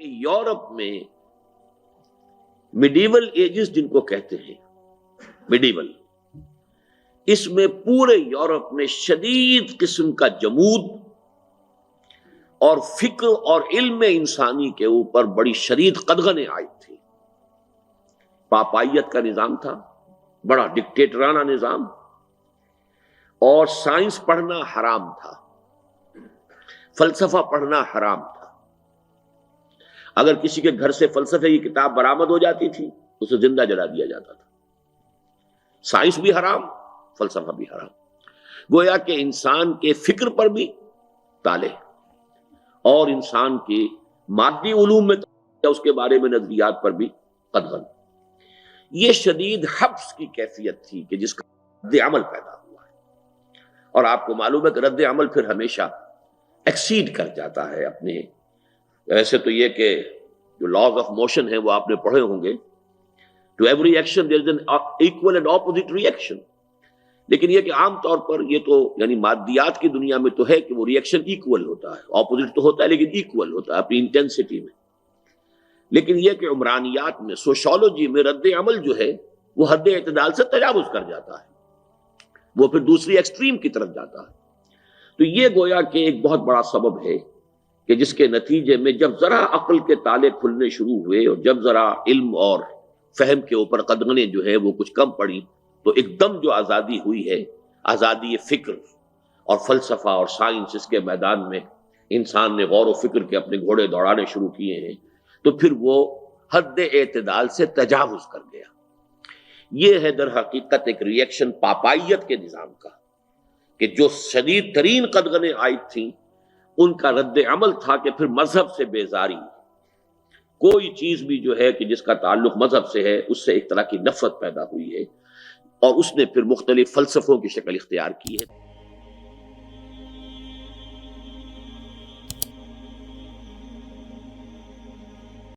کہ یورپ میں medieval edges جن کو کہتے ہیں میڈیول، اس میں پورے یورپ میں شدید قسم کا جمود اور فکر اور علم انسانی کے اوپر بڑی شدید قدغنیں آئی تھی۔ پاپائیت کا نظام تھا، بڑا ڈکٹیٹرانہ نظام، اور سائنس پڑھنا حرام تھا، فلسفہ پڑھنا حرام تھا۔ اگر کسی کے گھر سے فلسفے کی کتاب برآمد ہو جاتی تھی اسے زندہ جلا دیا جاتا تھا۔ سائنس بھی حرام، فلسفہ بھی حرام، گویا کہ انسان کے فکر پر بھی تالے اور انسان کے مادی علوم میں اس کے بارے میں نظریات پر بھی قدغن۔ یہ شدید حبس کی کیفیت تھی کہ جس کا رد عمل پیدا ہوا ہے، اور آپ کو معلوم ہے کہ رد عمل پھر ہمیشہ ایکسیڈ کر جاتا ہے اپنے۔ ایسے تو یہ کہ جو لاز آف موشن ہیں وہ آپ نے پڑھے ہوں گے، to every action there is an equal and opposite reaction, لیکن یہ کہ عام طور پر یہ تو یعنی مادیات کی دنیا میں تو ہے کہ وہ ری ایکشن ایکول ہوتا ہے، اپوزٹ تو ہوتا ہے لیکن ایکول ہوتا ہے اپنی انٹینسٹی میں۔ لیکن یہ کہ عمرانیات میں، سوشالوجی میں رد عمل جو ہے وہ حد اعتدال سے تجاوز کر جاتا ہے، وہ پھر دوسری ایکسٹریم کی طرف جاتا ہے۔ تو یہ گویا کہ ایک بہت بڑا سبب ہے کہ جس کے نتیجے میں جب ذرا عقل کے تالے کھلنے شروع ہوئے اور جب ذرا علم اور فہم کے اوپر قدغنیں جو ہے وہ کچھ کم پڑی، تو ایک دم جو آزادی ہوئی ہے، آزادی فکر اور فلسفہ اور سائنس، اس کے میدان میں انسان نے غور و فکر کے اپنے گھوڑے دوڑانے شروع کیے ہیں، تو پھر وہ حد اعتدال سے تجاوز کر گیا۔ یہ ہے در حقیقت ایک ری ایکشن پاپائیت کے نظام کا، کہ جو شدید ترین قدغنیں آئی تھیں ان کا رد عمل تھا کہ پھر مذہب سے بیزاری، کوئی چیز بھی جو ہے کہ جس کا تعلق مذہب سے ہے اس سے ایک طرح کی نفرت پیدا ہوئی ہے، اور اس نے پھر مختلف فلسفوں کی شکل اختیار کی ہے۔